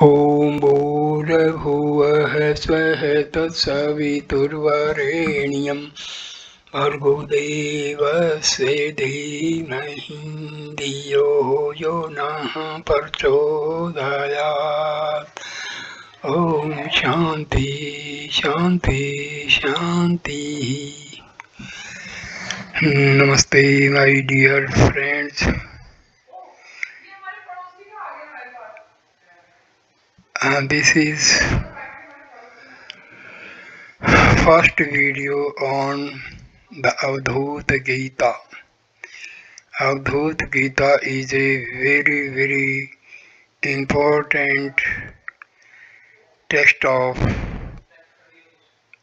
ॐ भूर्भुवः स्वः तत्सवितुर्वरेण्यं भर्गो देवस्य धीमहि धियो यो नः प्रचोदयात्। ॐ शान्ति शान्ति शान्तिः। Namaste, my dear friends. This is first video on the Avadhuta Gita. Avadhuta Gita is a very important text of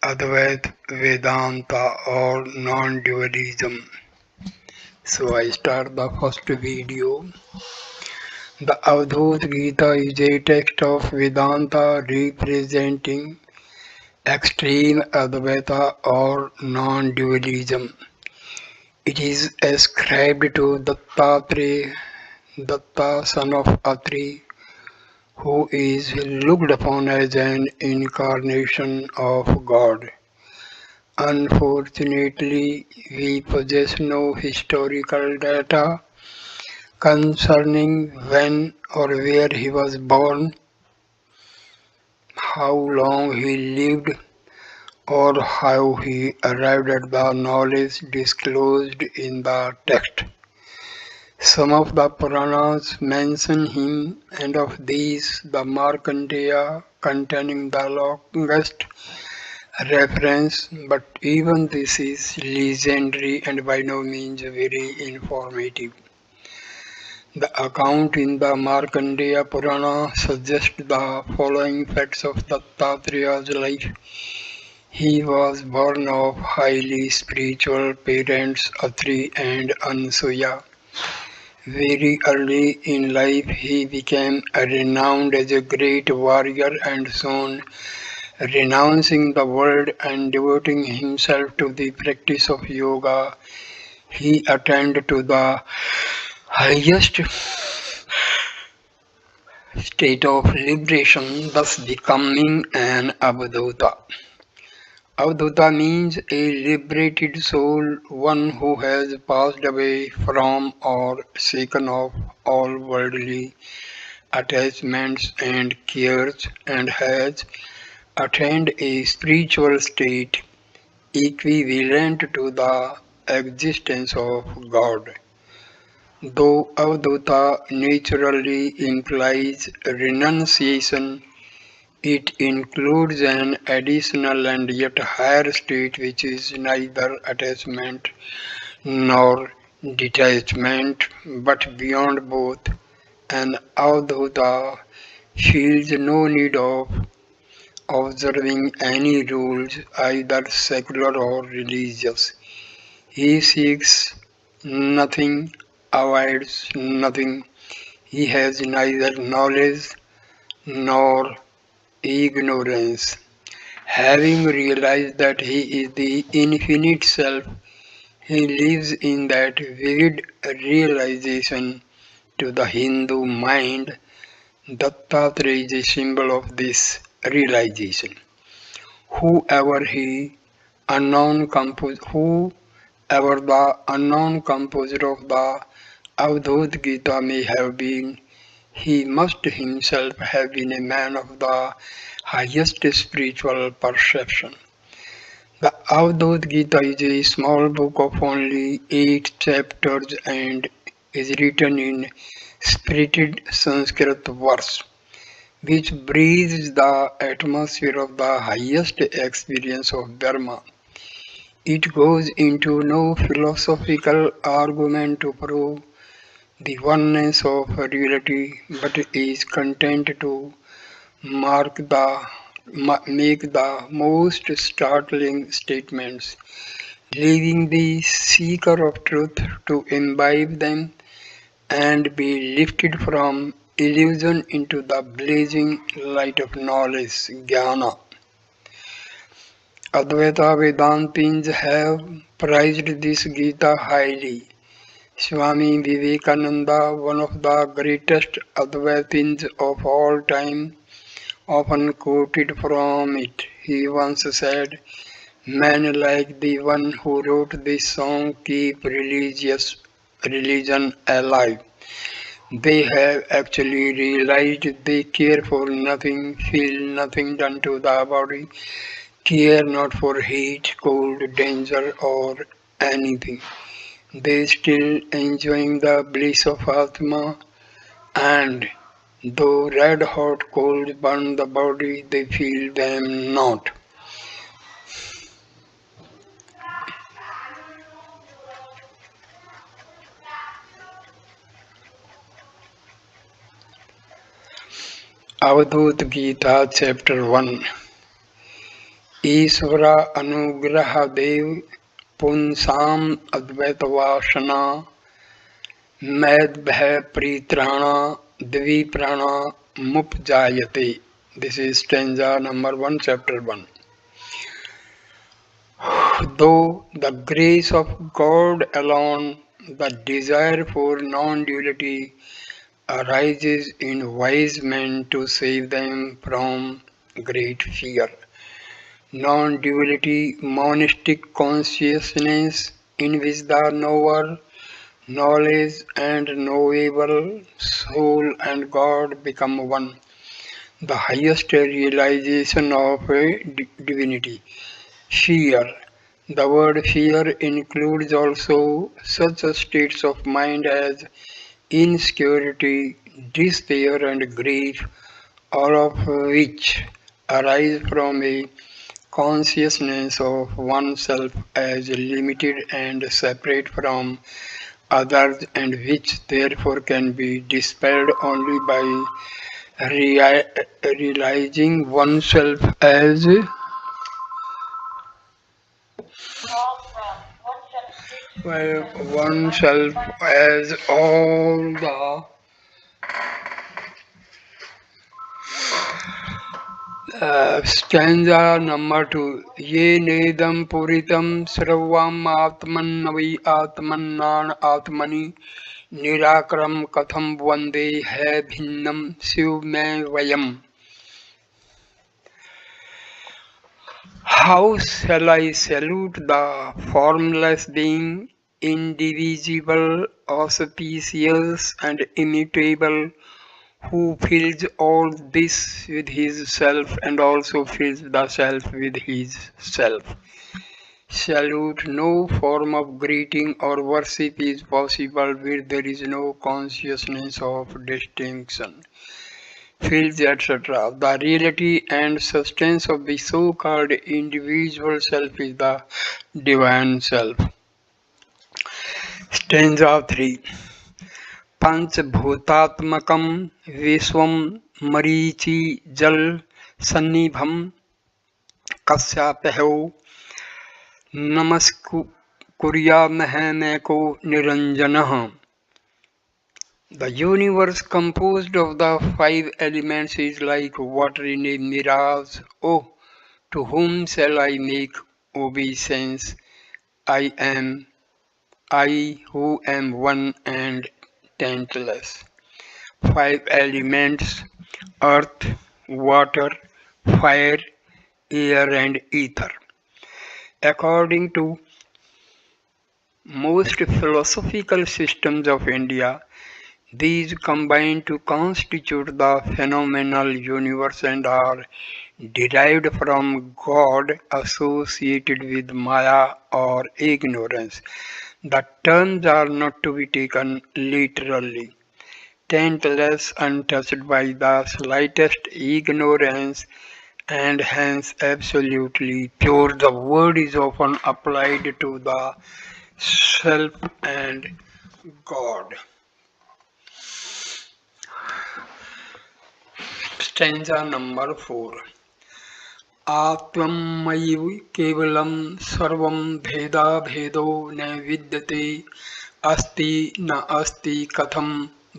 Advaita Vedanta or non-dualism. So I start the first video. The Avadhuta Gita is a text of Vedanta representing extreme Advaita or non-dualism. It is ascribed to Dattatreya, Datta son of Atri, who is looked upon as an incarnation of God. Unfortunately, we possess no historical data concerning when or where he was born, how long he lived, or how he arrived at the knowledge disclosed in the text. Some of the Puranas mention him, and of these the Markandeya containing the longest reference, but even this is legendary and by no means very informative. The account in the Markandeya Purana suggests the following facts of Dattatreya's life. He was born of highly spiritual parents Atri and Ansuya. Very early in life he became renowned as a great warrior and soon, renouncing the world and devoting himself to the practice of yoga, he attained to the highest state of liberation, thus becoming an Avadhuta. Avadhuta means a liberated soul, one who has passed away from or shaken off all worldly attachments and cares and has attained a spiritual state equivalent to the existence of God. Though Avadhuta naturally implies renunciation, it includes an additional and yet higher state which is neither attachment nor detachment but beyond both. An Avadhuta feels no need of observing any rules, either secular or religious. He seeks nothing, avoids nothing. He has neither knowledge nor ignorance. Having realized that he is the infinite self, he lives in that vivid realization. To the Hindu mind, Dattatreya is a symbol of this realization. Whoever the unknown composer of the Avadhuta Gita may have been, he must himself have been a man of the highest spiritual perception. The Avadhuta Gita is a small book of only 8 chapters and is written in spirited Sanskrit verse, which breathes the atmosphere of the highest experience of Dharma. It goes into no philosophical argument to prove the oneness of reality, but is content to make the most startling statements, leaving the seeker of truth to imbibe them and be lifted from illusion into the blazing light of knowledge, jnana. Advaita Vedantins have prized this Gita highly. Swami Vivekananda, one of the greatest Advaitins of all time, often quoted from it. He once said, "Men like the one who wrote this song keep religion alive. They have actually realized they care for nothing, feel nothing done to the body, care not for heat, cold, danger, or anything. They still enjoying the bliss of Atma, and though red hot coals burn the body, they feel them not." Avadhuta Gita chapter 1। ईश्वर अनुग्रह देव पुंसाम अद्वैत वासना मैद भय परित्राणा द्विप्राणा मुपजायते। This is stanza number 1, chapter 1. Though the grace of God alone, the desire for non-duality arises in wise men to save them from great fear. Non-duality, monistic consciousness in which the knower, knowledge and knowable, soul and God become one, the highest realization of divinity. Fear. The word fear includes also such states of mind as insecurity, despair and grief, all of which arise from a consciousness of oneself as limited and separate from others, and which therefore can be dispelled only by realizing oneself as all the stanza number 2. ये नेदं पुरितं सर्वम् आत्मन्नवि आत्मन्नान आत्मनि निराकरं कथं वन्दे है भिन्नं शिवमय वयम्. How shall I salute the formless being, indivisible, auspicious and immutable, who fills all this with his self and also fills the self with his self? Salute, no form of greeting or worship is possible where there is no consciousness of distinction, fields, etc. The reality and substance of the so-called individual self is the divine self. Stanza 3. पंचभूतात्मकं विश्वं मरीचि जल सन्निभं कस्यापहौ नमस्कुर्यामहमेको निरञ्जनः. The universe composed of the 5 elements is like water in a mirage. Oh, to whom shall I make obeisance? I am I who am one and taintless. 5 elements: earth, water, fire, air and ether. According to most philosophical systems of India, these combine to constitute the phenomenal universe and are derived from God, associated with Maya or ignorance. The terms are not to be taken literally. Taintless, untouched by the slightest ignorance, and hence absolutely pure. The word is often applied to the self and God. Stanza number 4. आत्मैव केवलं सर्वं भेदाभेदो न विद्यते अस्ति न अस्ति कथं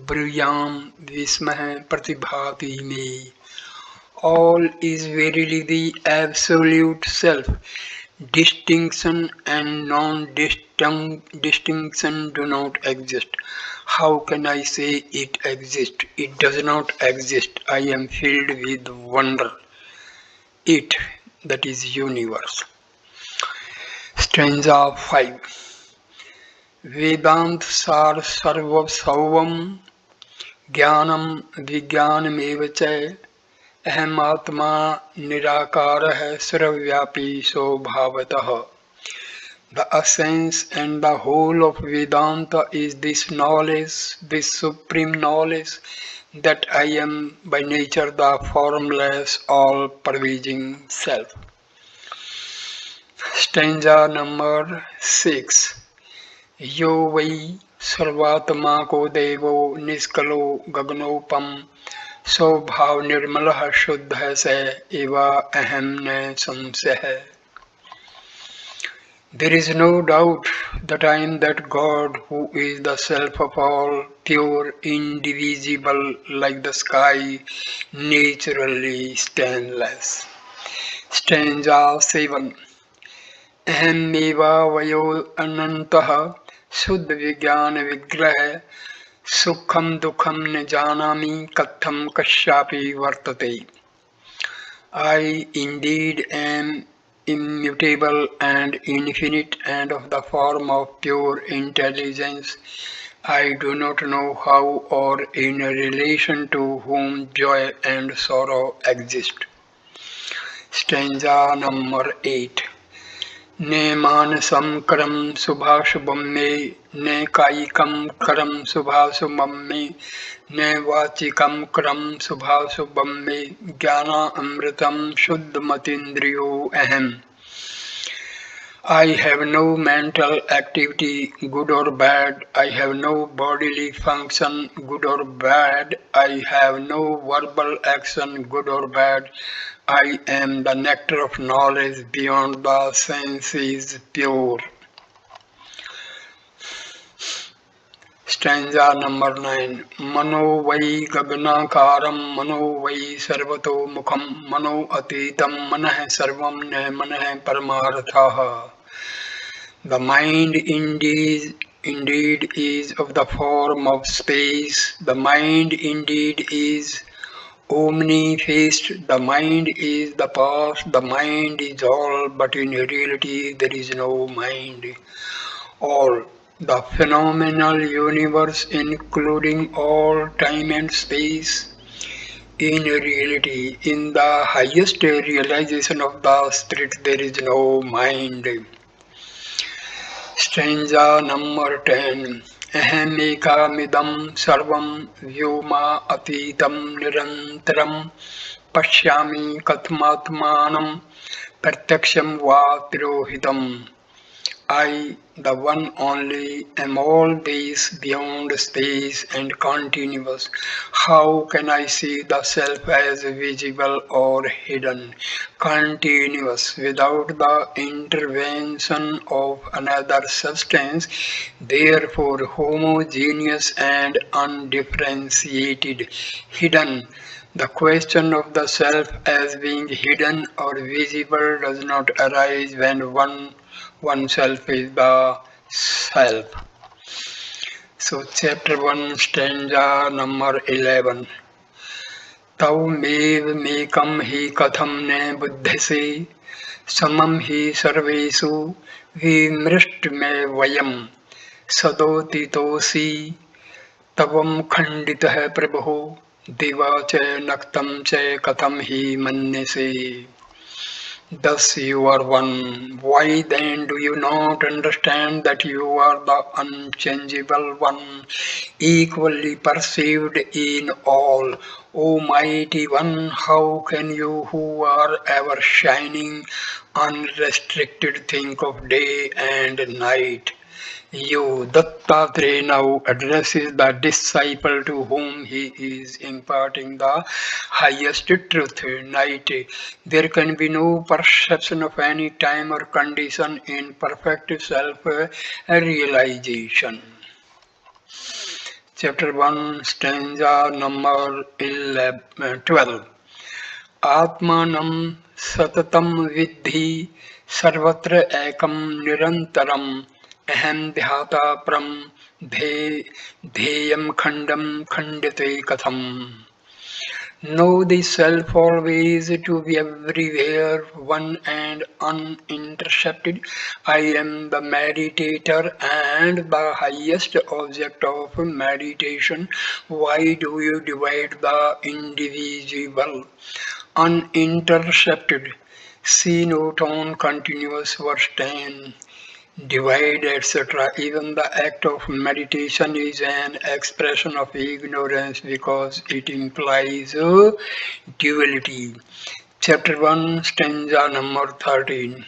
ब्रूयां विस्मः प्रतिभाति मे. All is verily the absolute self. Distinction and non-distinction do not exist. How can I say it exists? It does not exist. I am filled with wonder. It, that is universe. Stanza 5. Vedant sar sarva sauvam ज्ञानम विज्ञानमेव च अहम आत्मा निराकारः सर्वव्यापी स्वभावतः. The essence and the whole of Vedanta is this knowledge, this supreme knowledge that I am by nature the formless, all-pervading self. Stanza number 6. Yo vai सर्वात्मा को देवो निष्कलो गगनोपम स्वभाव निर्मल शुद्ध स एवा अहम न संशय. There is no doubt that I am that God who is the self of all, pure, indivisible, like the sky, naturally stainless. Stanza 7. Aham vayo anantah शुद्ध विज्ञान विग्रह सुखम दुखम न जानामि कथम कश्यापि वर्तते. I indeed am immutable and infinite and of the form of pure intelligence. I do not know how or in relation to whom joy and sorrow exist. Stanza number 8. ने मानसं करं शुभाशुभं मे ने कायिकं करं शुभाशुभं मे ने वाचिकं करं शुभाशुभं मे ज्ञानामृतं शुद्धमतीन्द्रियो अहम्. I have no mental activity, good or bad. I have no bodily function, good or bad. I have no verbal action, good or bad. I am the nectar of knowledge beyond the senses, pure. Stanza number 9. Mano vai gaganakaram, mano vai sarvato mukham, mano atitam manah sarvam ne manah paramarthaha. The mind indeed is of the form of space. The mind indeed is omni-faced. The mind is the past. The mind is all, but in reality there is no mind. All. The phenomenal universe, including all time and space, in reality, in the highest realization of the spirit, there is no mind. Stanza number 10. Ahemekam sarvam vyoma atitam nirantaram pashyami katmatmanam pratyaksham va tirohitam. I, the one only, am all these beyond space and continuous. How can I see the self as visible or hidden, continuous, without the intervention of another substance, therefore homogeneous and undifferentiated, hidden? The question of the self as being hidden or visible does not arise when oneself is the self. So chapter 1, stanza number 11. तवमेव मेकं हि कथं न बुध्यसे समं हि सर्वेषु विमृष्टमेवयं सदोदितोऽसि तवं खण्डितः प्रभो दिवा च नक्तं च कथं हि मन्यसे. Thus you are one. Why then do you not understand that you are the unchangeable one, equally perceived in all? O mighty one, how can you who are ever shining, unrestricted, think of day and night? You, Dattatreya, now addresses the disciple to whom he is imparting the highest truth. Night. There can be no perception of any time or condition in perfect self-realization. Chapter 1, stanza number 12. Atmanam satatam vidhi sarvatra ekam nirantaram aham dhyata pram Dheyam khandam khandate katham. Know the self always to be everywhere, one and unintercepted. I am the meditator and the highest object of meditation. Why do you divide the indivisible? Unintercepted. See note on continuous verse 10. Divide, etc. Even the act of meditation is an expression of ignorance because it implies duality. Chapter 1, stanza number 13.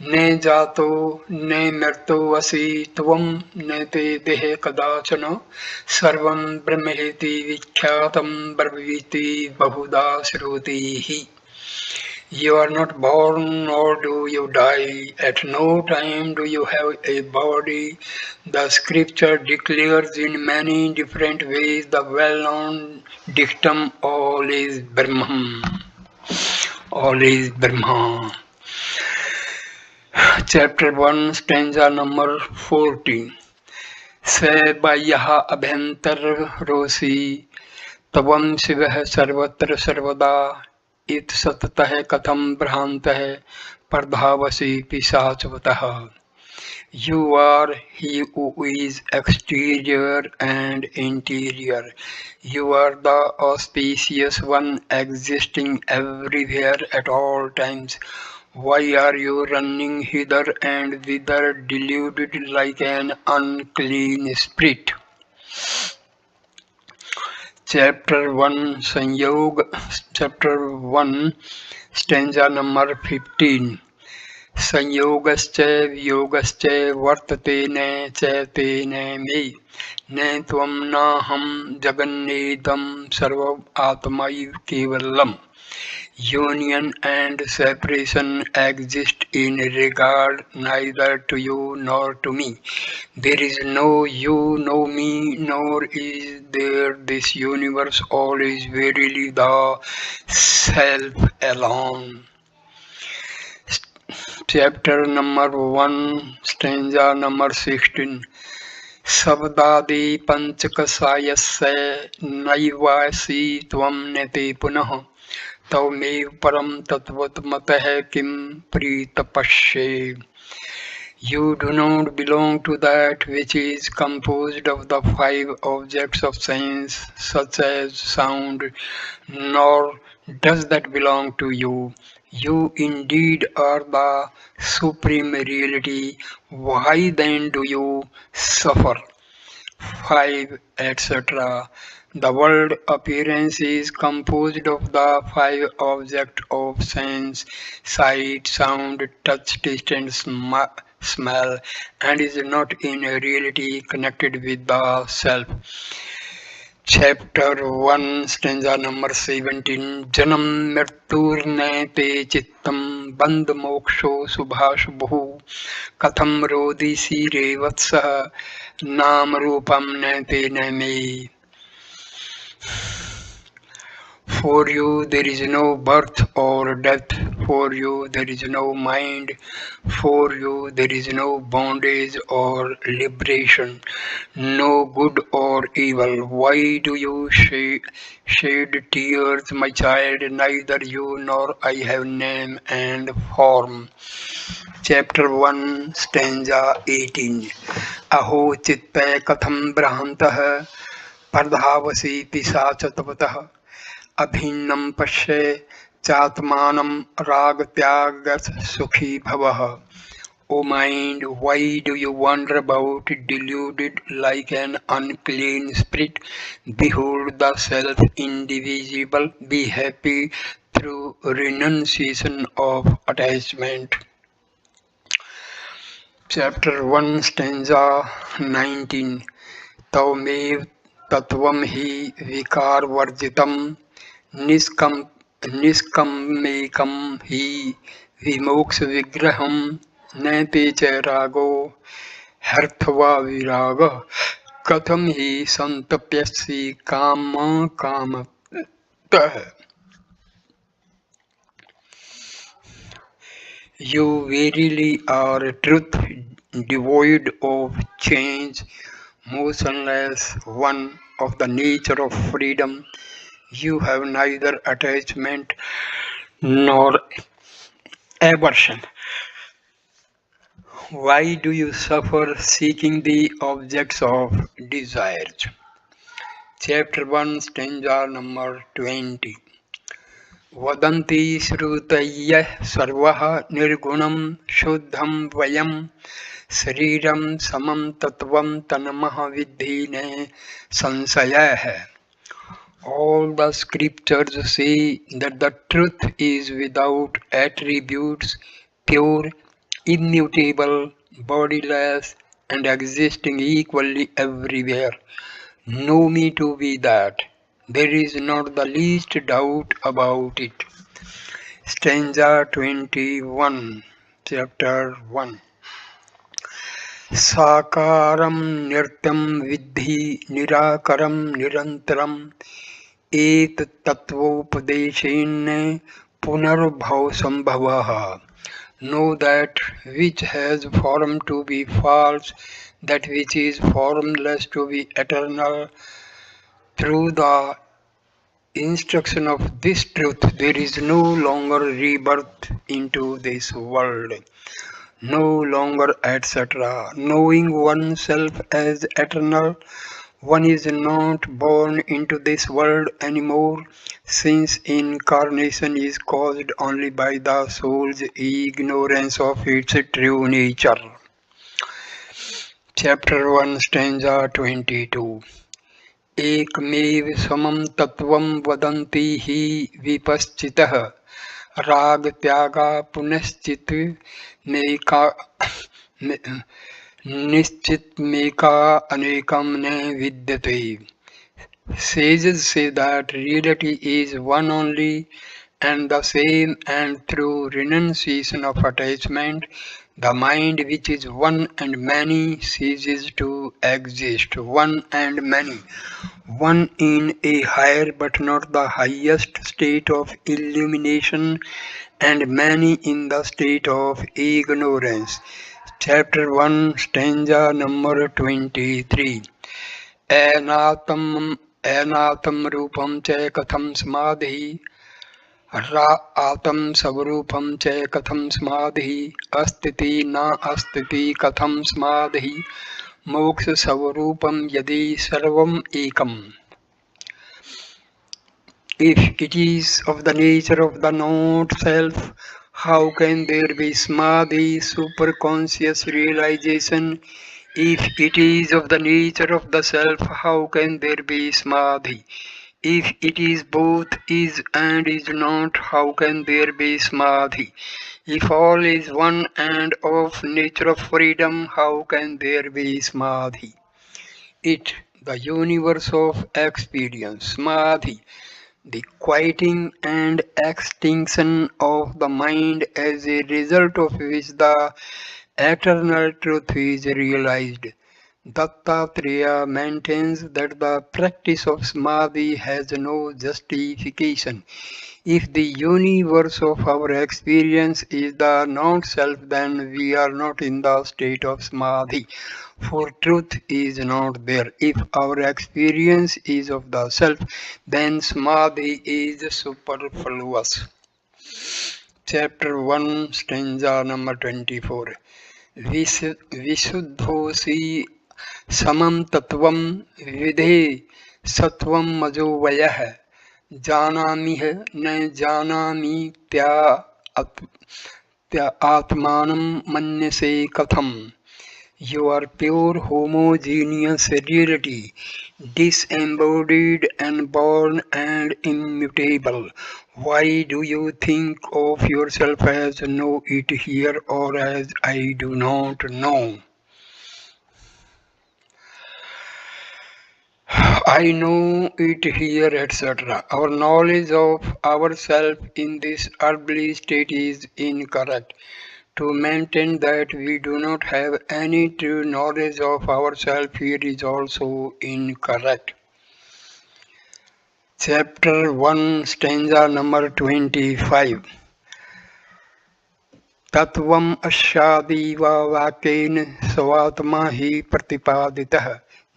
Ne jato ne mrto asi tvam ne te dehe kadachana sarvam brahmeti vikyatam brahviti bahuda shrutihi. You are not born nor do you die. At no time do you have a body. The scripture declares in many different ways the well-known dictum all is Brahman. All is Brahman. Chapter 1, stanza number 14. Se bayaha abhantar rosi तवं शिवः सर्वत्र सर्वदा इत सततः कथं भ्रान्तः प्रधावसि पिशाचवतः. You are he who is exterior and interior. You are the auspicious one existing everywhere at all times. Why are you running hither and thither deluded like an unclean spirit? Chapter 1 Sanyog, Chapter 1, stanza number 15. संयोगश्च वियोगश्च वर्तते न च तेन मे न त्वं नाहं जगन्नेदं सर्वम् आत्मैव केवलम्. Union and separation exist in regard neither to you nor to me. There is no you, no me, nor is there this universe. All is verily the self alone. Chapter number 1, stanza number 16. शब्दादि पंचकसायस्य नैवासि त्वं न ते पुनः तवमेव परम तत्वतमतः किं प्रीतपश्ये. You do not belong to that which is composed of the five objects of sense, such as sound, nor does that belong to you. You indeed are the supreme reality. Why then do you suffer? 5, etc. The world appearance is composed of the five objects of sense: sight, sound, touch, taste, and smell, and is not in reality connected with the self. Chapter 1, stanza number 17. Janam mrityurne te chittam band moksho subhashubhu katham rodisi revatsaha nam rupam ne te me. For you there is no birth or death, for you there is no mind, for you there is no bondage or liberation, no good or evil. Why do you shed tears, my child? Neither you nor I have name and form. Chapter 1, stanza 18. Aho chitta katham brahantah pardhavasi pisachatvatah अभिन्नं पश्य चात्मानं रागत्यागत सुखी भवः. O mind, why do you wander about deluded like an unclean spirit? Behold the self indivisible. Be happy through renunciation of attachment. Chapter 1, stanza 19. तवमेव तत्वं हि विकारवर्जितम् निष्कम्मेकं हि विमोक्षविग्रहं न ते च रागो ह्यर्थवा विरागः कथं हि सन्तप्यसि कामकामतः. You verily are truth devoid of change. motionless, one of the nature of freedom. You have neither attachment nor aversion. Why do you suffer seeking the objects of desires? Chapter 1, stanza number 20. वदन्ति श्रुतयः सर्वः निर्गुणं शुद्धं वयं शरीरं समं तत्त्वं तन्मः विद्धि न संशयः. All the scriptures say that the truth is without attributes, pure, immutable, bodiless, and existing equally everywhere. Know me to be that. There is not the least doubt about it. Stanza 21, chapter 1. साकारं नृत्यं विद्धि निराकरं निरन्तरम् एतत्तत्त्वोपदेशेन पुनर्भवसम्भवः. Know that which has form to be false, that which is formless to be eternal. Through the instruction of this truth, there is no longer rebirth into this world, no longer etc. Knowing oneself as eternal, one is not born into this world anymore, since incarnation is caused only by the soul's ignorance of its true nature. Chapter 1, stanza 22. एकमेव समं तत्त्वं वदन्ति हि विपश्चितः राग त्यागा पुनश्चित मेका निश्चित मेका अनेकम न विद्यते. Sages say that reality is one only and the same, and through renunciation of attachment, the mind which is one and many ceases to exist. One and many, one in a higher but not the highest state of illumination, and many in the state of ignorance. Chapter 1, stanza number 23. एनातं रूपं च कथं समाधिः आतं स्वरूपं च कथं समाधिः अस्तिति न अस्तिति कथं समाधिः मोक्ष स्वरूपं यदि सर्वम् एकम्. If it is of the nature of the not self, how can there be samadhi, superconscious realization? If it is of the nature of the self, how can there be samadhi? If it is both is and is not, how can there be samadhi? If all is one and of nature of freedom, how can there be samadhi? It, the universe of experience, samadhi, the quieting and extinction of the mind, as a result of which the eternal truth is realized. Dattatreya maintains that the practice of samadhi has no justification. If the universe of our experience is the non-self, then we are not in the state of samadhi, for truth is not there. If our experience is of the self, then samadhi is superfluous. Chapter 1, stanza number 24. विशुद्धोऽसि समं तत्त्वं विधे सत्वं मजो वयः जानामिह न जानामीत्यात्मानं मन्यसे कथम्. You are pure homogeneous reality, disembodied and born and immutable. Why do you think of yourself as know it here or as I do not know? I know it here, etc. Our knowledge of ourself in this earthly state is incorrect. To maintain that we do not have any true knowledge of ourselves here is also incorrect. Chapter 1, stanza number 25. तत्वम् अस्यादिव वाक्येन स्वात्मा हि प्रतिपादितः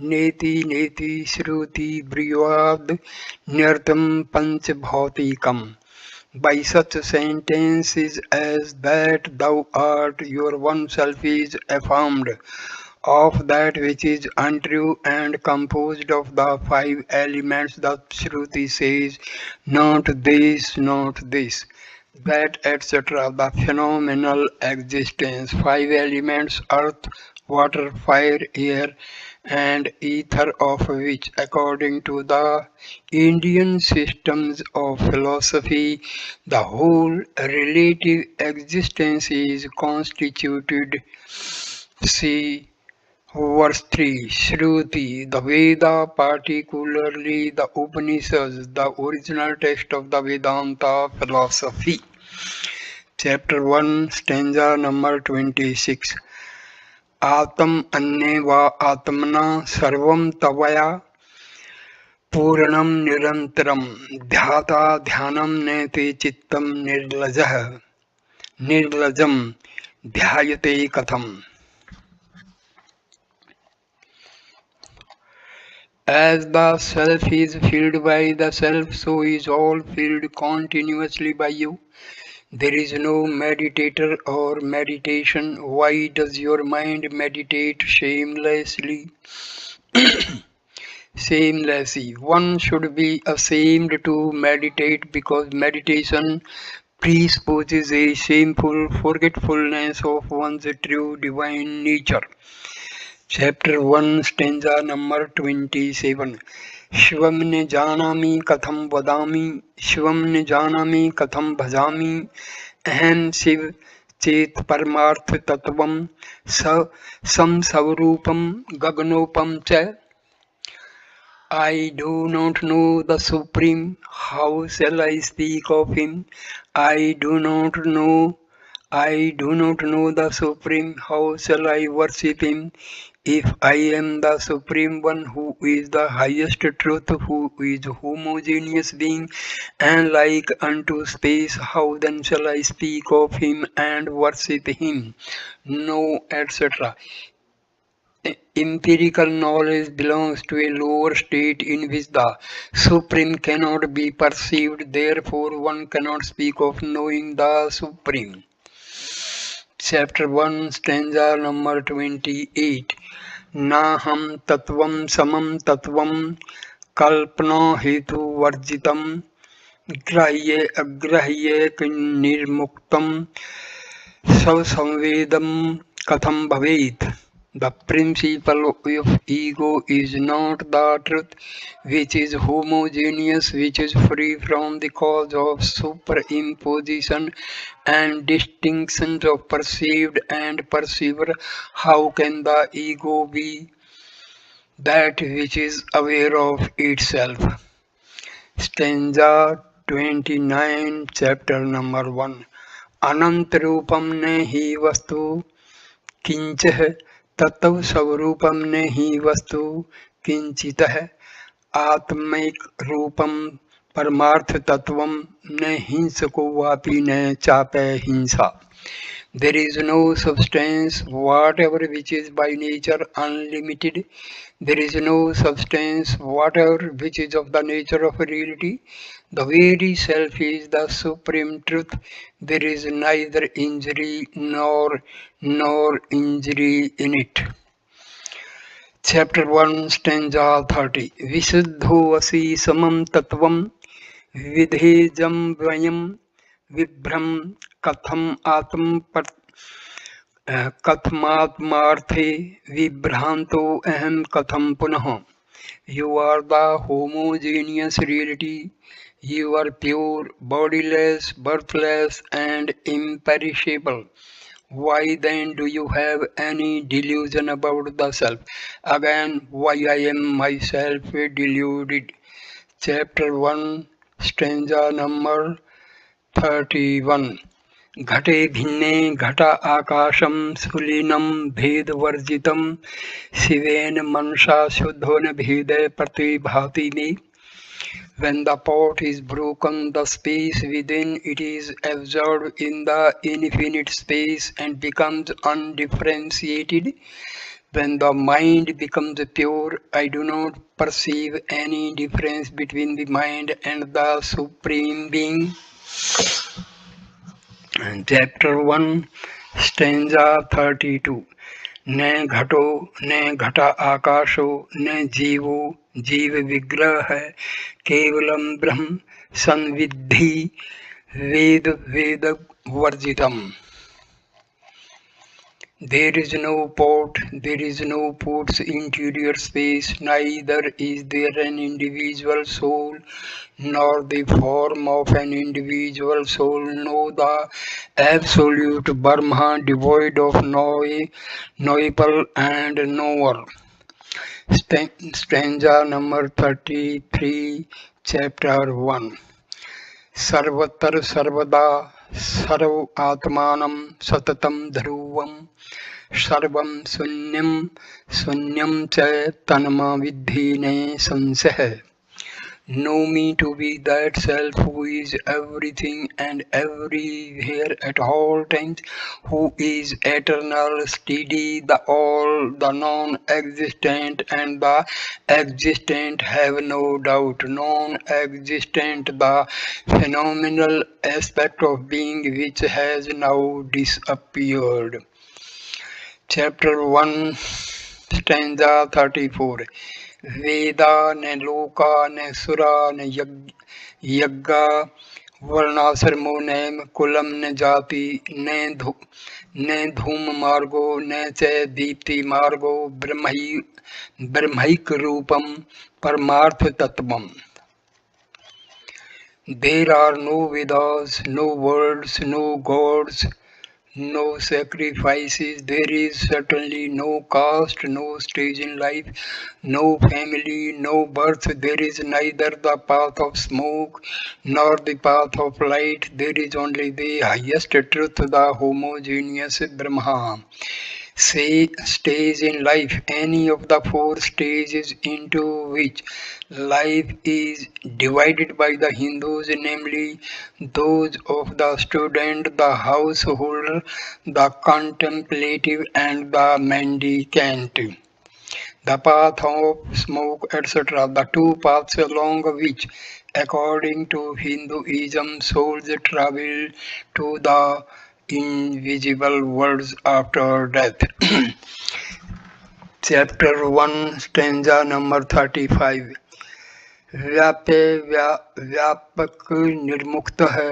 नेति नेति श्रुति ब्रूयाद nirtam panch bhautikam. By such sentences as that thou art your oneself is affirmed of that which is untrue and composed of the five elements. The Shruti says, not this, not this, that, etc. The phenomenal existence, five elements, earth, water, fire, air, and ether, of which, according to the Indian systems of philosophy, the whole relative existence is constituted. See verse 3, Shruti, the Veda, particularly the Upanishads, the original text of the Vedanta philosophy. Chapter 1, stanza number 26. Atam anne va atmana sarvam tavaya पूर्णम निरंतरम ध्याता ध्यानम नेति चित्तम निर्लजः निर्लजम ध्यायते कथम. As the self is filled by the self, so is all filled continuously by you. There is no meditator or meditation. Why does your mind meditate shamelessly? Shamelessly. One should be ashamed to meditate because meditation presupposes a shameful forgetfulness of one's true divine nature. Chapter 1, stanza number 27. Shivam ने जानामि कथम वदामि शिवम ने जानामि कथम भजामि अहम शिव चेत परमार्थ तत्वम समस्वरूपम गगनोपम च. I do not know the Supreme, how shall I speak of Him? I do not know the Supreme, how shall I worship Him? If I am the Supreme One, who is the highest truth, who is homogeneous being and like unto space, how then shall I speak of Him and worship Him? No, etc. Empirical knowledge belongs to a lower state in which the Supreme cannot be perceived, therefore one cannot speak of knowing the Supreme. Chapter 1, stanza number 28. Naham tatvam samam tatvam kalpana hetu varjitam grahye agrahye nirmuktam savsamvedam katham bhavet. The principle of ego is not the truth, which is homogeneous, which is free from the cause of superimposition and distinctions of perceived and perceiver. How can the ego be that which is aware of itself? Stanza 29, chapter number 1. Anantarupam nehi vastu kinchah तत्व स्वरूपम ने ही वस्तु किंचितः आत्मिक रूपम परमार्थ तत्वम न हिंसको वापि न चापे हिंसा. There is no substance whatever which is by nature unlimited. There is no substance whatever which is of the nature of reality. The very self is the supreme truth. There is neither injury nor injury in it. Chapter 1, stanza 30. Visuddho asi samam tattvam vidhejam vayam vibhram katham atm kathmatmarthe vibhranto aham katham punah. You are the homogeneous reality. You are pure, bodiless, birthless, and imperishable. Why then do you have any delusion about the self? Again, why I am myself deluded. Chapter 1, stanza number 31. घटे भिन्ने घट आकाशम सुलीनम भेद वर्जितम शिवेन मनसा शुद्धो न भेद प्रतिभाति में. When the pot is broken, the space within it is absorbed in the infinite space and becomes undifferentiated. When the mind becomes pure, I do not perceive any difference between the mind and the Supreme Being. Chapter 1, stanza 32. न घटो न घटा आकाशो न जीवो जीव विग्रह है केवलम ब्रह्म संविद्धि वेद वेद वर्जितम. There is no pot, there is no pot's interior space, neither is there an individual soul, nor the form of an individual soul, no the absolute Brahma devoid of knowable and knower. Stanza number 33, chapter 1. सर्वत्र सर्वदा सर्व आत्मानं सततं ध्रुवं सर्वं शून्यं शून्यं च तन्मा विद्धि न संशयः. Know me to be that self who is everything and everywhere at all times, who is eternal, steady, the all, the non-existent and the existent, have no doubt, non-existent, the phenomenal aspect of being which has now disappeared. Chapter 1, stanza 34. वेदा न लोका न सुरा न यज्ञा वर्णाश्रमो NAM coulomb न जाति न धूम मार्गो न च दीप्ति मार्गो ब्रह्मैक रूपम परमार्थ तत्वम. There are no Vedas, no words, no gods, no sacrifices. There is certainly no caste, no stage in life, no family, no birth. There is neither the path of smoke nor the path of light. There is only the highest truth, the homogeneous Brahma. Say stage in life, any of the four stages into which life is divided by the Hindus, namely those of the student, the householder, the contemplative and the mendicant. The path of smoke, etc. The two paths along which, according to Hinduism, souls travel to the invisible worlds after death. Chapter 1, stanza number 35. व्यापक निर्मुक्त है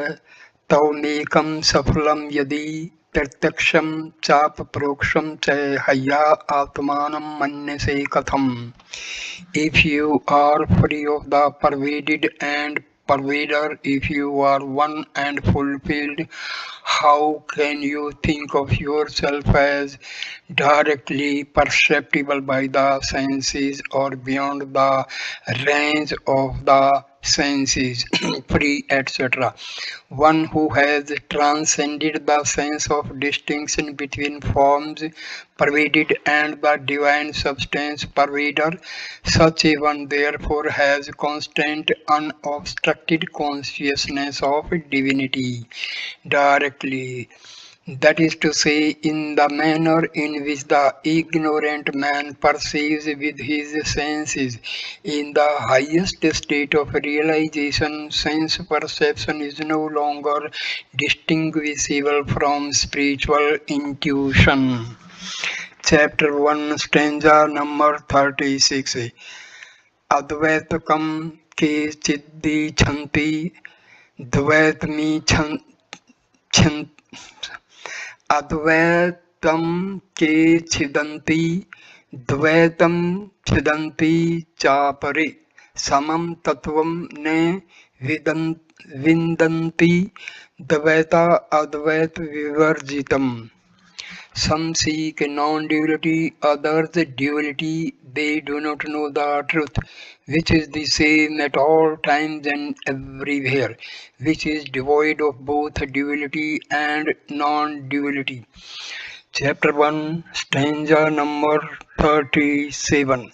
तवमेकं subphylum यदि प्रत्यक्षं चाप प्रोक्षं च हय्या आत्मानं मन्यसे कथम. If you are free of the pervaded and pervader, if you are one and fulfilled, how can you think of yourself as directly perceptible by the senses or beyond the range of the senses, free, etc.? One who has transcended the sense of distinction between forms pervaded and the divine substance pervader, such a one therefore has constant unobstructed consciousness of divinity directly, that is to say, in the manner in which the ignorant man perceives with his senses. In the highest state of realization, sense perception is no longer distinguishable from spiritual intuition. Chapter 1, stanza number 36. Advaitakam ke chiddhi chanti द्वैतमी अद्वैतम के छिदन्ति द्वैतम छिदन्ति चापरे समम तत्वम न विन्दन्ति द्वैता अद्वैत विवर्जितम. Some seek non-duality, others duality. They do not know the truth, which is the same at all times and everywhere, which is devoid of both duality and non-duality. Chapter 1, stanza number 37.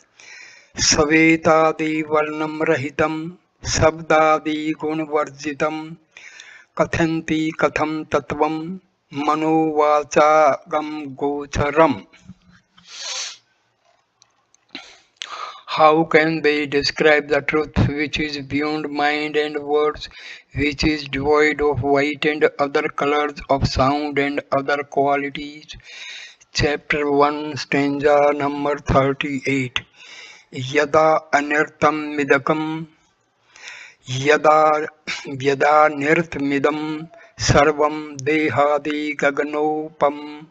Savetadi varnam rahitam sabdadi gunvarjitam kathanti katham tattvam मनोवाचागम गोचरम. How can they describe the truth which is beyond mind and words, which is devoid of white and other colors, of sound and other qualities? Chapter 1, stanza number 38. Yada anirtam midakam, yada yada nirtmidam sarvam dehadi gaganopam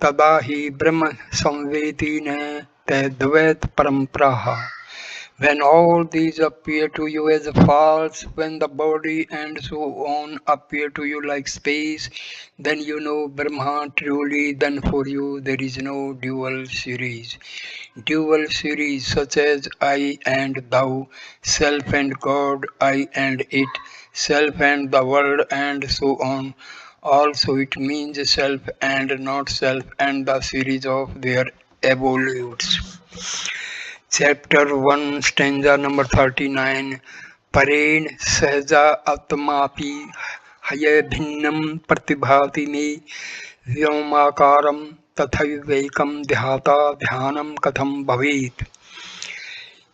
tada hi brahma samvedina tadvait parampraha. When all these appear to you as false, when the body and so on appear to you like space, then you know Brahma truly, then for you there is no dual series. Dual series such as I and thou, self and God, I and it, self and the world and so on. Also it means self and not self and the series of their evolutes. Chapter 1, stanza number 39. Paren sahaja atmapi haya bhinnam pratibhati me vyomakaram tathaivaikam dhyata dhyanam katham bhavet.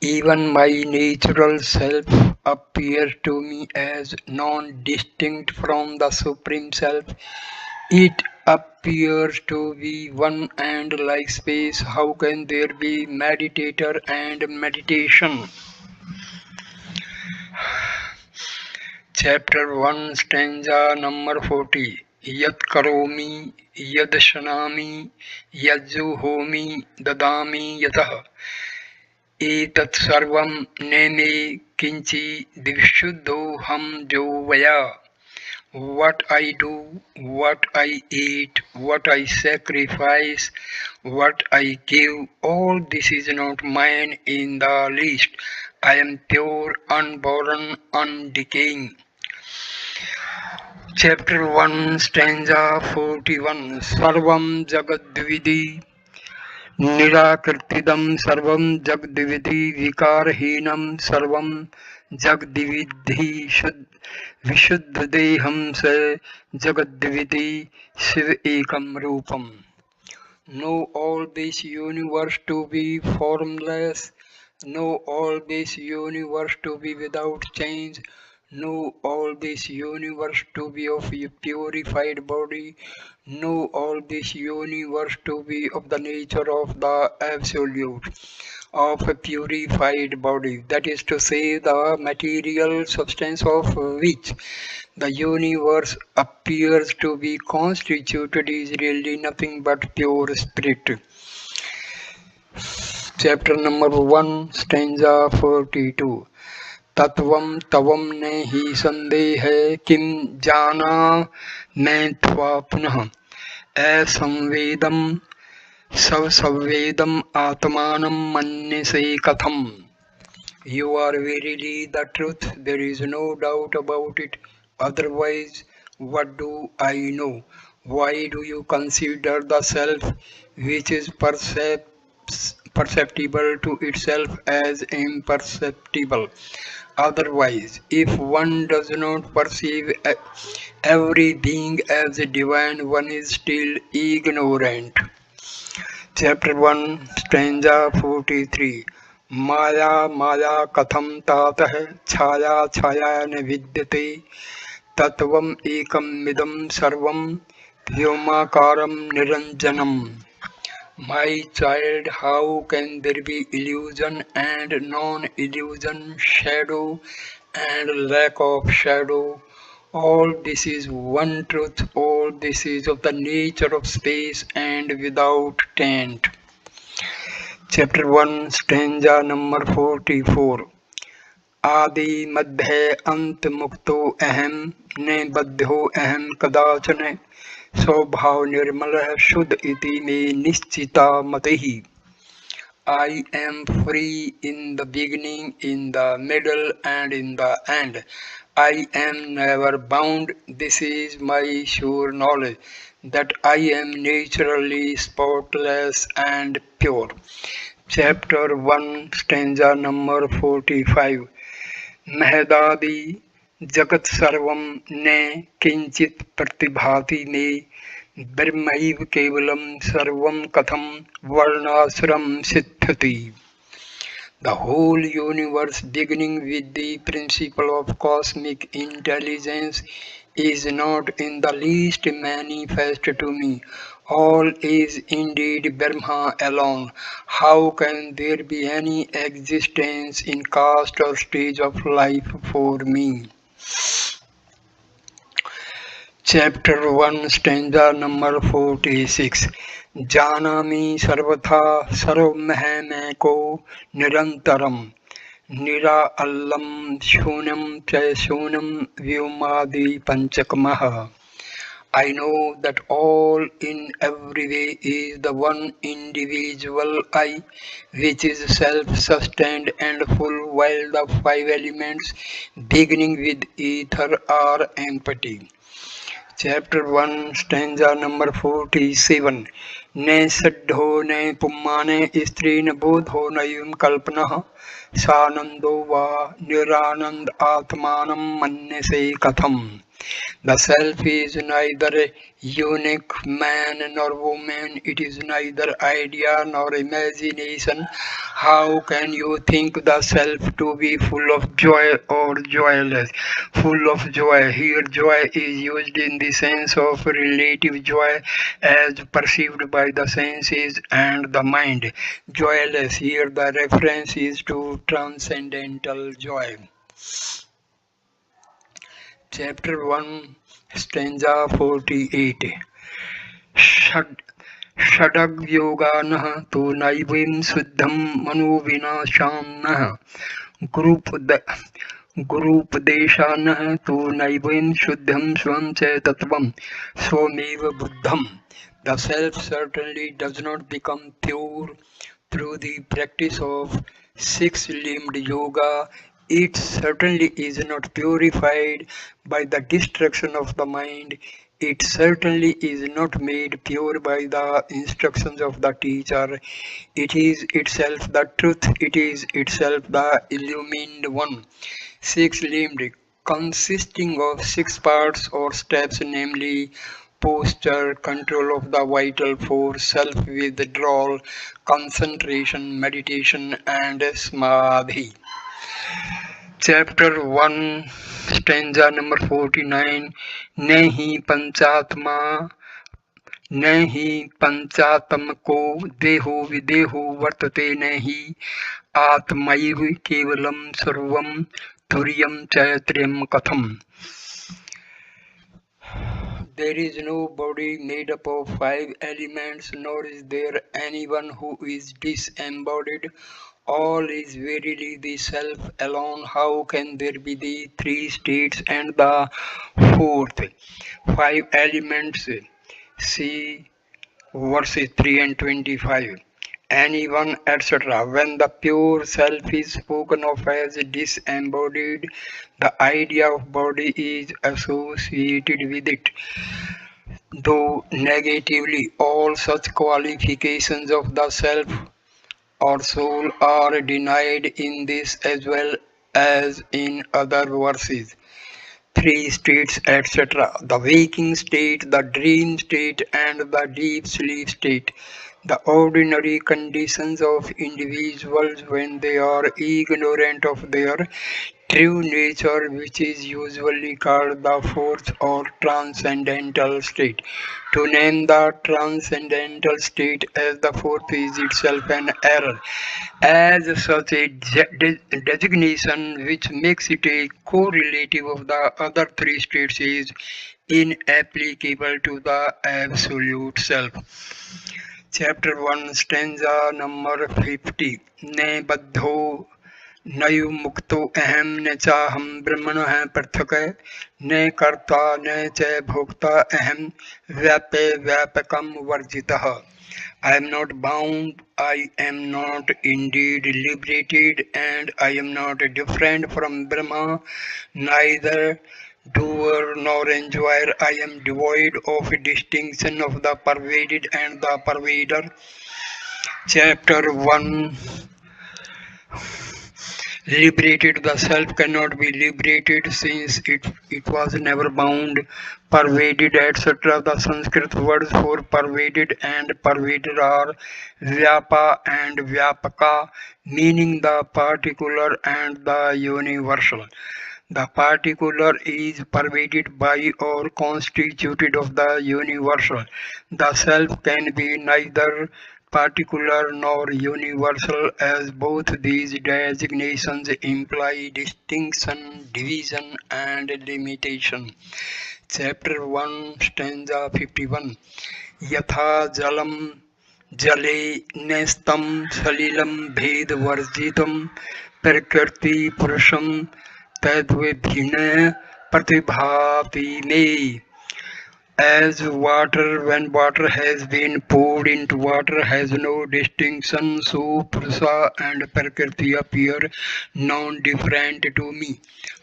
Even my natural self appears to me as non-distinct from the Supreme Self. It appears to be one and like space. How can there be meditator and meditation? Chapter 1, stanza number 40. Yat karomi, yad shanami, yad juhomi, dadami yatah. Etat sarvam neme kinchi divishuddho ham jo vaya. What I do, what I eat, what I sacrifice, what I give, all this is not mine in the least. I am pure, unborn, undecaying. Chapter 1, stanza 41. Sarvam Jagadvidi Nirakritidam Sarvam Jagdividi Vikarhinam Sarvam Jagdividhi Vishuddhadeham Se Jagadividi Shiv Ekam Rupam. Know all this universe to be formless. Know all this universe to be without change. Know all this universe to be of a purified body. Know all this universe to be of the nature of the Absolute, of a purified body, that is to say, the material substance of which the universe appears to be constituted is really nothing but pure spirit. Chapter number 1, stanza 42. तत्वं तवं ने ही संदेह किं जाना मैं त्वा पुनः असंवेदम सवसंवेदम आत्मानं मन्यसे कथम. You are verily the truth, there is no doubt about it. Otherwise, what do I know? Why do you consider the self which is perceptible to itself as imperceptible? Otherwise, if one does not perceive every being as divine, one is still ignorant. Chapter 1, stanza 43. Maya Maya Katham Tatah Chaya Chaya Ne Vidyate Tattvam Ekam Midam Sarvam Vyomakaram Niranjanam. My child, how can there be illusion and non-illusion, shadow and lack of shadow? All this is one truth, all this is of the nature of space and without taint. Chapter 1, stanza number 44. Adi madhya ant mukto aham ne badhyo aham kadachane स्वभाव निर्मल शुद्ध इति में निश्चिता मतिहि. I am free in the beginning, in the middle and in the end. I am never bound. This is my sure knowledge, that I am naturally spotless and pure. Chapter 1, stanza number 45. Mahadadi जगत सर्वं न किंचित प्रतिभाति मे ब्रह्मैव केवलं सर्वं कथं वर्णाश्रम सिद्ध्यति. The whole universe, beginning with the principle of cosmic intelligence, is not in the least manifest to me. All is indeed Brahma alone. How can there be any existence in caste or stage of life for me? Chapter 1, stanza number 46. Janami sarvatha sarvamahemeko nirantaram Nira allam shunam shunam vyomadi panchakamaha. I know that all in every way is the one individual I, which is self-sustained and full, while the five elements, beginning with ether, are empty. Chapter 1, stanza number 47. Ne saddho ne pummane istri ne bodho ne yum kalpana sanando va niranand atmanam manne se katham. The self is neither unique man nor woman, it is neither idea nor imagination. How can you think the self to be full of joy or joyless? Full of joy. Here, joy is used in the sense of relative joy as perceived by the senses and the mind. Joyless, here the reference is to transcendental joy. Chapter 1, stanza 48. Shad Shadagyoganah tu naivim suddham manovinashanah Gurupdeshanah tu naivim shuddham swam tatvam swameva buddham. The self certainly does not become pure through the practice of six-limbed yoga. It certainly is not purified by the destruction of the mind. It certainly is not made pure by the instructions of the teacher. It is itself the truth. It is itself the illumined one. Six-limbed, consisting of six parts or steps, namely posture, control of the vital force, self-withdrawal, concentration, meditation, and samadhi. Chapter 1, stanza number 49. Nahi panchatma नहि पंचात्मको देहो विदेहो वर्तते नहि आत्मैव केवलं सर्वं तुर्यं च त्र्यं कथम्. There is no body made up of five elements, nor is there anyone who is disembodied. All is verily the self alone. How can there be the three states and the fourth? Five elements. See verses 3 and 25. Anyone, etc. When the pure self is spoken of as disembodied, the idea of body is associated with it. Though negatively, all such qualifications of the self or soul are denied in this as well as in other verses. Three states, etc. The waking state, the dream state, and the deep sleep state. The ordinary conditions of individuals when they are ignorant of their true nature, which is usually called the fourth or transcendental state. To name the transcendental state as the fourth is itself an error. As such, a designation which makes it a correlative of the other three states is inapplicable to the absolute self. Chapter 1, stanza number 50. Ne baddho नयु मुक्तो अहम न चाहम ब्रह्मणः पृथक् न कर्ता न च भोक्ता अहम व्यापे व्यापकम वर्जितः. I am not bound, I am not indeed liberated, and I am not different from Brahma, neither doer nor enjoyer. I am devoid of distinction of the pervaded and the pervader. Chapter 1, Liberated, the self cannot be liberated since it was never bound. Pervaded, etc. The Sanskrit words for pervaded and pervaded are vyapa and vyapaka, meaning the particular and the universal. The particular is pervaded by or constituted of the universal. The self can be neither particular nor universal, as both these designations imply distinction, division, and limitation. Chapter 1, stanza 51. Yatha jalam jale nestam salilam bhed varjitam prakrti purusham तद्विभिन्न pratibhati me. As water, when water has been poured into water, has no distinction, so Purusha and Prakriti appear non-different to me.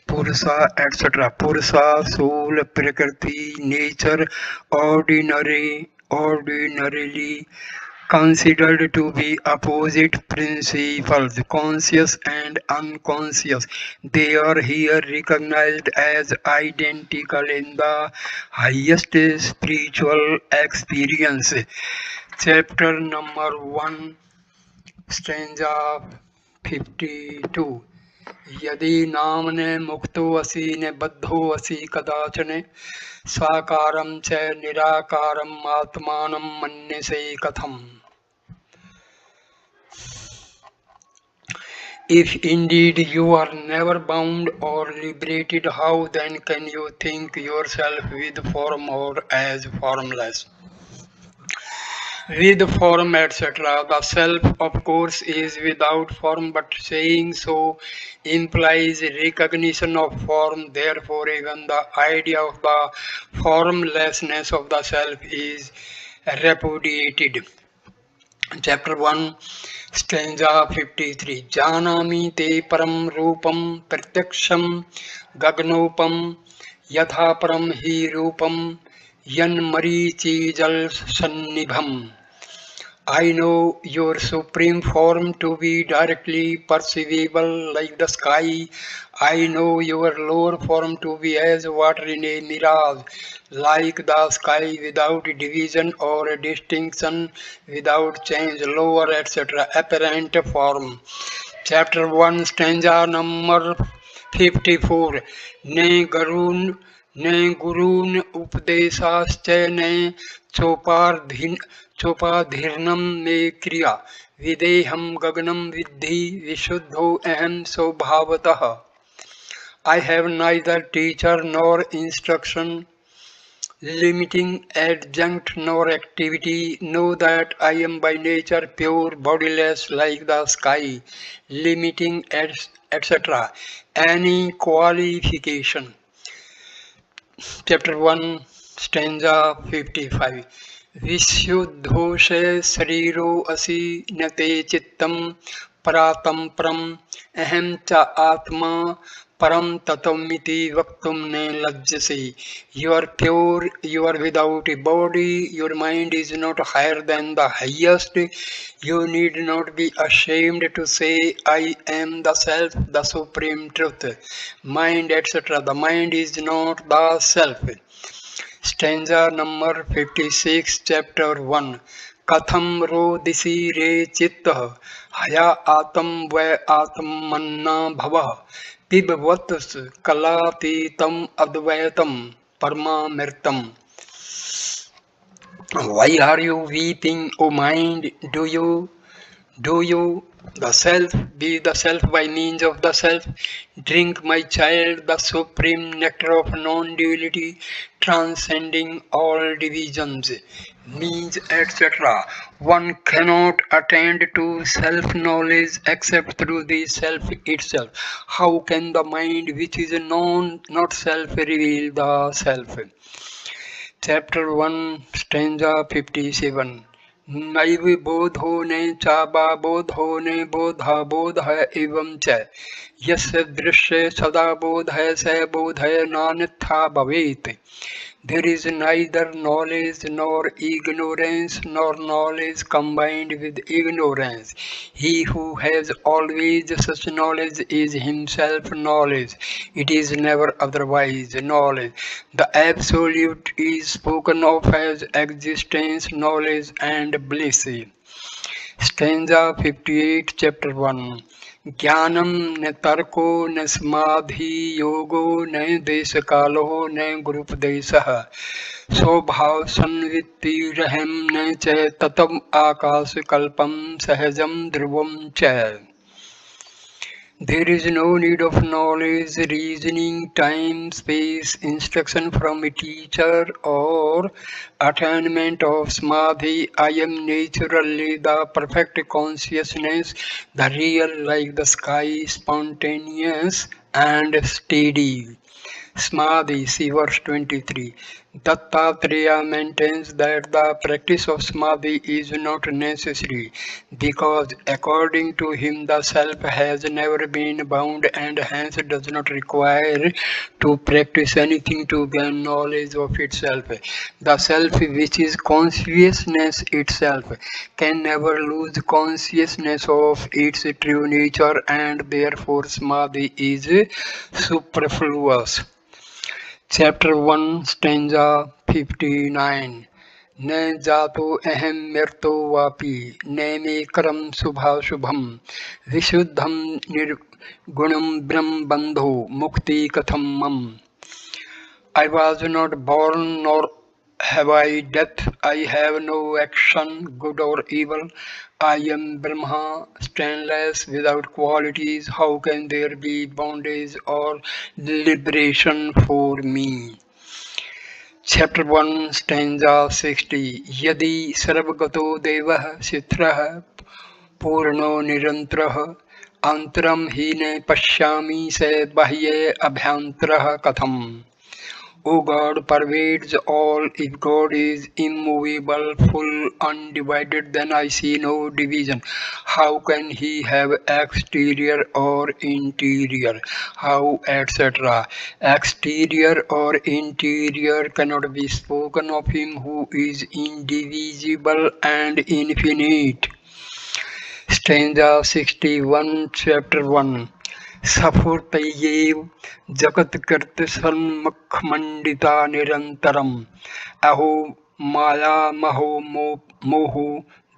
Purusha, etc. Purusha, soul, Prakriti, nature, ordinarily considered to be opposite principles, conscious and unconscious. They are here recognized as identical in the highest spiritual experience. Chapter number 1, stanza 52. यदि नामने मुक्तो असि ने बद्धो असि कदाचन साकारं च निराकारं आत्मानं मन्यसे कथम्. If indeed you are never bound or liberated, how then can you think yourself with form or as formless? With form, etc. The self, of course, is without form, but saying so implies recognition of form. Therefore, even the idea of the formlessness of the self is repudiated. Chapter 1, stanza 53. Janami te param rupam pratyaksham gagnopam yatha param hi rupam yan marichi jal sannibham. I know your supreme form to be directly perceivable like the sky. I know your lower form to be as water in a mirage, like the sky without division or distinction, without change, lower, etc. Apparent form. Chapter 1, stanza number 54. Ne gurun उपदेशाश्च ne चोपाधीर्णम मे क्रिया विदेहम Gangnam विद्धि विशुद्धो अहम स्वभावतः. I have neither teacher nor instruction, limiting adjunct nor activity. Know that I am by nature pure, bodiless like the sky, limiting etc. Any qualification. Chapter 1, stanza 55. विशुद्धोषे शरीरो असि न ते चित्तं परातं परम अहं च आत्मा परम तत्वमिति वक्तुं न लज्जसे. You are pure, you are without a body, your mind is not higher than the highest. You need not be ashamed to say, I am the self, the supreme truth. Mind, etc. The mind is not the self. Stanza number 56, chapter 1. Katham rodisi re chitta haya atam vai atmanna bhava pibvatus kalatitam advaitam parmamirtam. Why are you weeping, O mind? Do you, the self, be the self by means of the self? Drink, my child, the supreme nectar of non-duality, transcending all divisions, means, etc. One cannot attain to self-knowledge except through the self itself. How can the mind, which is known, not self, reveal the self? Chapter 1, stanza 57. नैव बोधो ने चाबा बोधो ने बोधा बोध एवं च यस्य दृश्य सदा बोध स बोध नान्यथा भवेत्. There is neither knowledge nor ignorance, nor knowledge combined with ignorance. He who has always such knowledge is himself knowledge. It is never otherwise knowledge. The Absolute is spoken of as existence, knowledge, and bliss. Stanza 58, chapter 1. ज्ञानम न तर्को न समाधि योगो न देश कालो न गुरुपदेशः स्वभाव संवित्तिरहं न च ततम् आकाशकल्पं सहजं ध्रुवं च. There is no need of knowledge, reasoning, time, space, instruction from a teacher, or attainment of samadhi. I am naturally the perfect consciousness, the real like the sky, spontaneous and steady. Samadhi, see verse 23. Dattatreya maintains that the practice of Samadhi is not necessary because according to him the self has never been bound and hence does not require to practice anything to gain knowledge of itself. The self, which is consciousness itself, can never lose consciousness of its true nature and therefore Samadhi is superfluous. Chapter 1, stanza 59. न जातो अहम मृतो वापि नैमे करम शुभाशुभम विशुद्धम निर्गुणम ब्रह्म बंधो मुक्ति कथम मम. I was not born nor have I death. I have no action, good or evil. I am Brahma, stainless, without qualities. How can there be bondage or liberation for me? Chapter 1, stanza 60. Yadi sarvagato devah sitrah purno nirantrah antram hine pashyami se bahye abhyantrah katham. O God pervades all. If God is immovable, full, undivided, then I see no division. How can he have exterior or interior? How, etc. Exterior or interior cannot be spoken of him who is indivisible and infinite. Stanza 61, chapter 1. सफुर्तयेव जगत्कृत सन्मुखमण्डिता निरन्तरम् अहो माया महो मोहो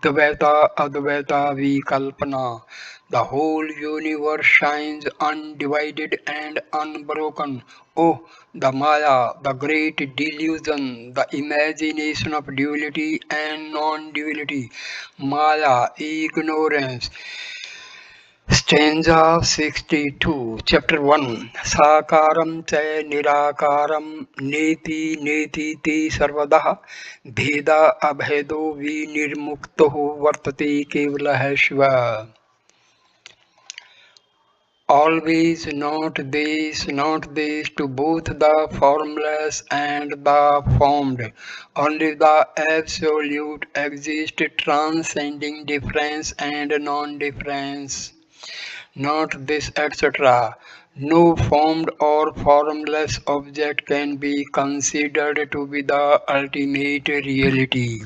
Dvaita Advaita विकल्पना. The whole universe shines undivided and unbroken. Oh, the Maya, the great delusion, the imagination of duality and non-duality. Maya, ignorance. Stanza 62, chapter 1. Sakaram cha nirakaram neti neti ti sarvadah bheda abhedo vinirmuktoh vartate kevalah shiva. Always not this to both the formless and the formed. Only the absolute exists, transcending difference and non-difference. Not this, etc. No formed or formless object can be considered to be the ultimate reality.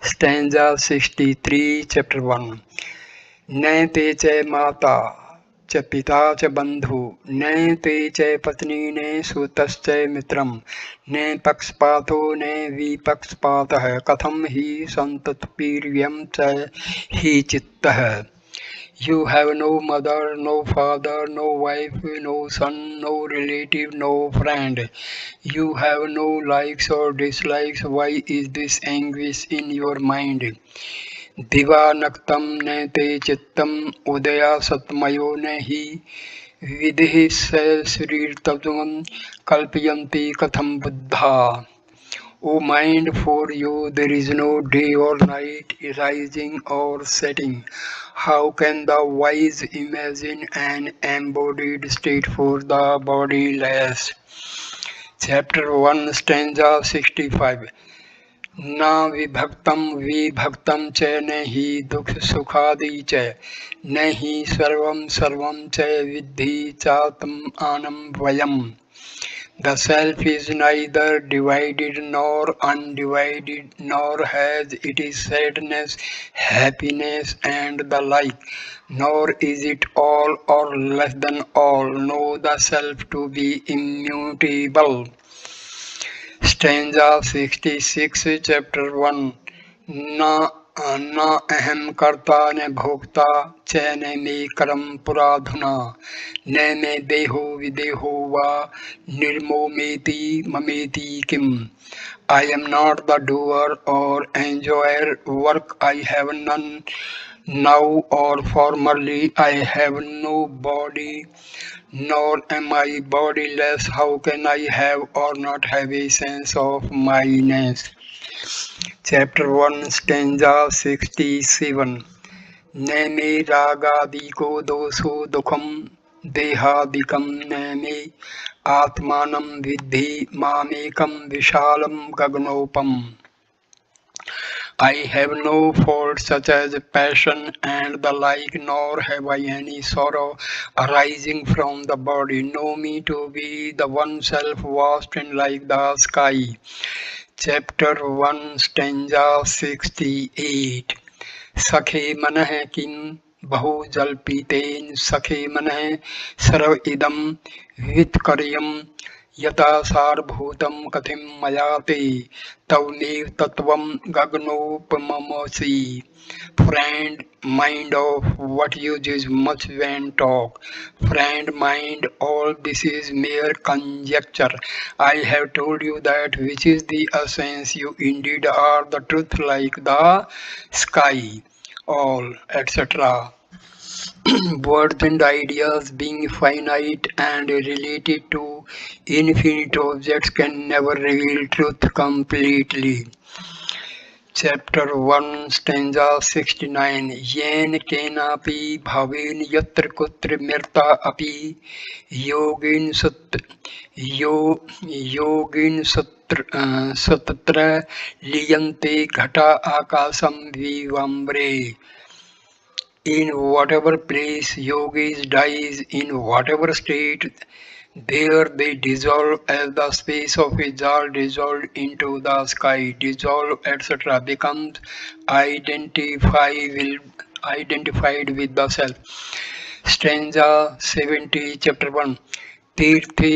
Stanza 63, chapter 1. न ते च माता च पिता च बंधु न ते च पत्नी न सुतश्च मित्रम न पक्षपातो न विपक्षपातः कथम हि संततपीर्यं च हि चित्तः. You have no mother, no father, no wife, no son, no relative, no friend. You have no likes or dislikes. Why is this anguish in your mind? Diva naktam ne te chittam udaya satmayo ne hi vidhi srir tatvam kalpiyanti katham buddha. O mind, for you there is no day or night, rising or setting. How can the wise imagine an embodied state for the bodiless? Chapter 1, stanza 65. Na vibhaktam cha nahi dukh sukhadi cha nahi sarvam sarvam cha vidhi chatam anam vayam. The self is neither divided nor undivided, nor has it sadness, happiness, and the like, nor is it all or less than all. Know the self to be immutable. Stanza 66, chapter 1. न न अहम कर्ता न भोक्ता च न मे करम पुराधुना न मे देहो विदेहो वा निर्मोमेति ममेति किम. I am not the doer or enjoyer work. I have none now or formerly. I have no body, nor am I bodiless. How can I have or not have a sense of myness? Chapter 1, stanza 67. न मे रागादिको दोषो दुःखं देहादिकं न मे आत्मानं विद्धि मामेकं विशालं गगनोपम्. I have no fault such as passion and the like, nor have I any sorrow arising from the body. Know me to be the one self vast and like the sky. Chapter 1, stanza 68. सखे मनः किं बहु जल्पितेन सखे मनः सर्व इदं वित्कर्यं यथा सारभूतं कथिं मया ते तवमेव तत्त्वं गगनोपममसि. Friend, mind of what use is much vain talk. Friend, mind, all this is mere conjecture. I have told you that which is the essence. You indeed are the truth like the sky. All, etc. Words and ideas being finite and related to infinite objects can never reveal truth completely. Chapter 1, stanza 69. येन केनापि भावेन यत्र कुत्र मृता अपि योगिन सत्र लीयन्ते घटा आकाशं विवम्रे. In whatever place yogis dies, in whatever state, there they dissolve as the space of a jar dissolved into the sky, dissolve, etc., becomes identified with the self. Stanza 70, chapter 1. तीर्थे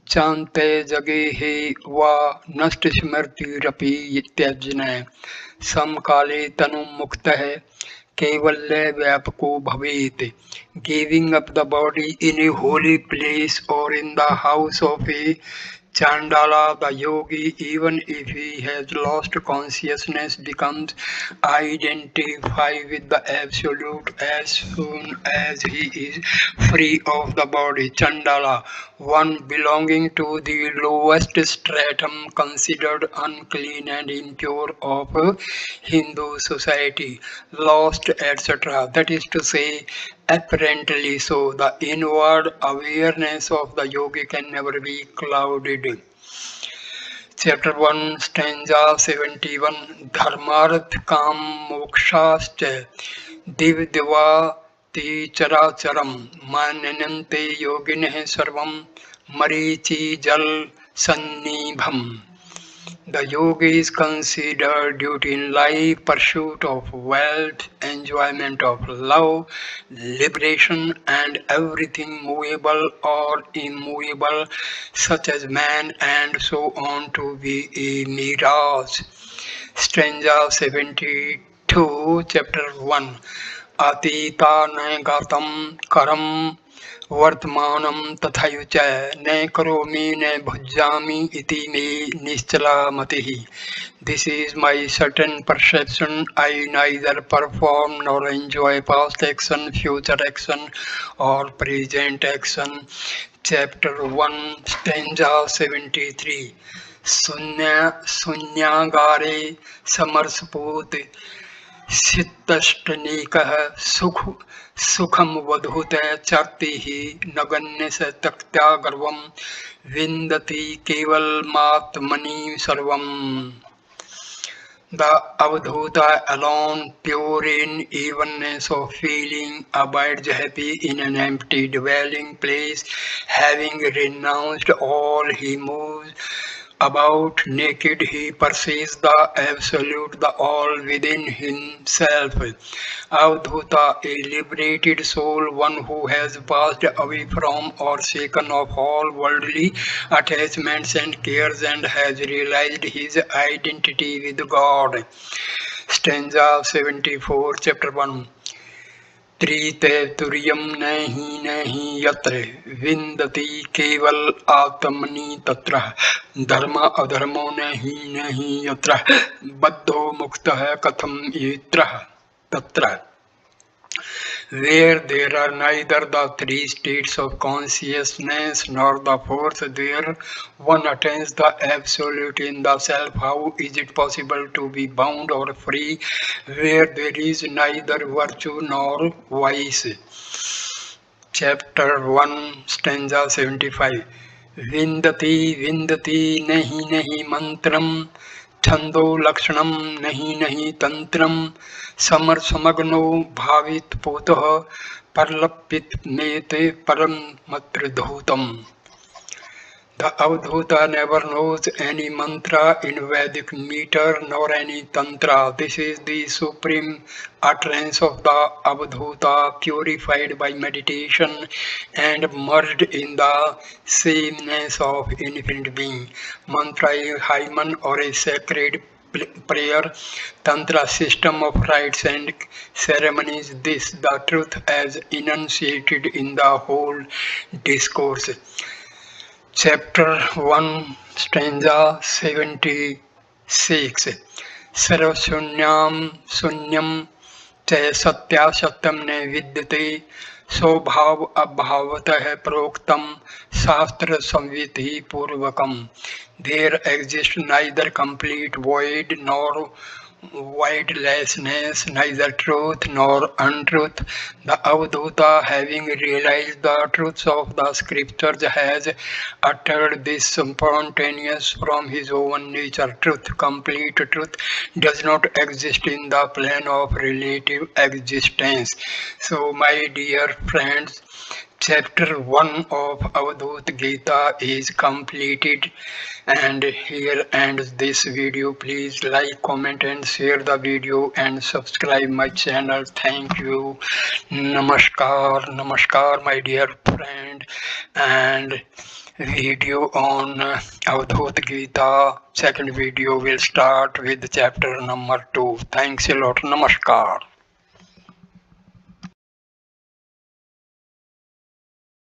चान्ते जगे हे वा नष्ट स्मृतिरपि इत्यज्ञः समकाले तनु मुक्तः कैवल्य व्यापको भवेत. Giving up the body in a holy place or in the house of a Chandala, the yogi, even if he has lost consciousness, becomes identified with the Absolute as soon as he is free of the body. Chandala, one belonging to the lowest stratum, considered unclean and impure of Hindu society, lost, etc. That is to say, apparently so, the inward awareness of the yogi can never be clouded. Chapter 1, stanza 71. Dharmarth kam mokshascha div te characharam mananante yogineh sarvam marichi jal sannibham. The yogi is considered duty in life, pursuit of wealth, enjoyment of love, liberation, and everything movable or immovable, such as man, and so on, to be a mirage. Stanza 72, chapter 1. Atita na gatam karam वर्तमानं तथैव च न करोमि न भुञ्जामि इति मे निश्चला मतिः. This is my certain perception. I neither perform nor enjoy past action, future action, or present action. Chapter 1, stanza 73. शून्यागारे समरसपूत सित्तष्टनेकः सुखम वधूत चर्तिः नगण्य स तक्त्या गर्वं विन्दति केवलमात्मनि सर्वम्. The Avadhuta alone, pure in evenness of feeling, abides happy in an empty dwelling place, having renounced all he moves about naked, he perceives the absolute, the all within himself. Avadhuta, a liberated soul, one who has passed away from or shaken off all worldly attachments and cares and has realized his identity with God. Stanza 74, chapter 1. त्रितैतुर्यं नहि नहि यत्र विन्दति केवल आत्मनि तत्र धर्म अधर्मो नहि नहि यत्र बद्धो मुक्तः कथम यत्र तत्र where there are neither the three states of consciousness nor the fourth, there one attains the absolute in the self. How is it possible to be bound or free where there is neither virtue nor vice? Chapter 1, stanza 75. विन्दति विन्दति नहि नहि मन्त्रं छन्दो लक्षणं नहि नहि तन्त्रं समरसमग्नो भावित पोतः परलपित मेते परम मत्रधूतम्. The Avadhuta never knows any mantra in Vedic meter nor any tantra. This is the supreme utterance of the Avadhuta, purified by meditation and merged in the sameness of infinite being. Mantra is hymen or a sacred prayer, tantra system of rites and ceremonies. This the truth as enunciated in the whole discourse. Chapter 1, stanza 76. सर्वशून्यं शून्यं च सत्यासत्यं न विद्यते स्वभाव अभावतः प्रोक्तं शास्त्र संविधि पूर्वकम्. There exists neither complete void nor voidlessness, neither truth nor untruth. The Avadhuta, having realized the truths of the scriptures, has uttered this spontaneous from his own nature. Truth, complete truth, does not exist in the plane of relative existence. So, my dear friends, Chapter 1 of Avadhut Gita is completed, and here ends this video. Please like, comment and share the video and subscribe my channel. Thank you. Namaskar, namaskar my dear friend. And video on Avadhut Gita, second video will start with chapter number 2. Thanks a lot. Namaskar.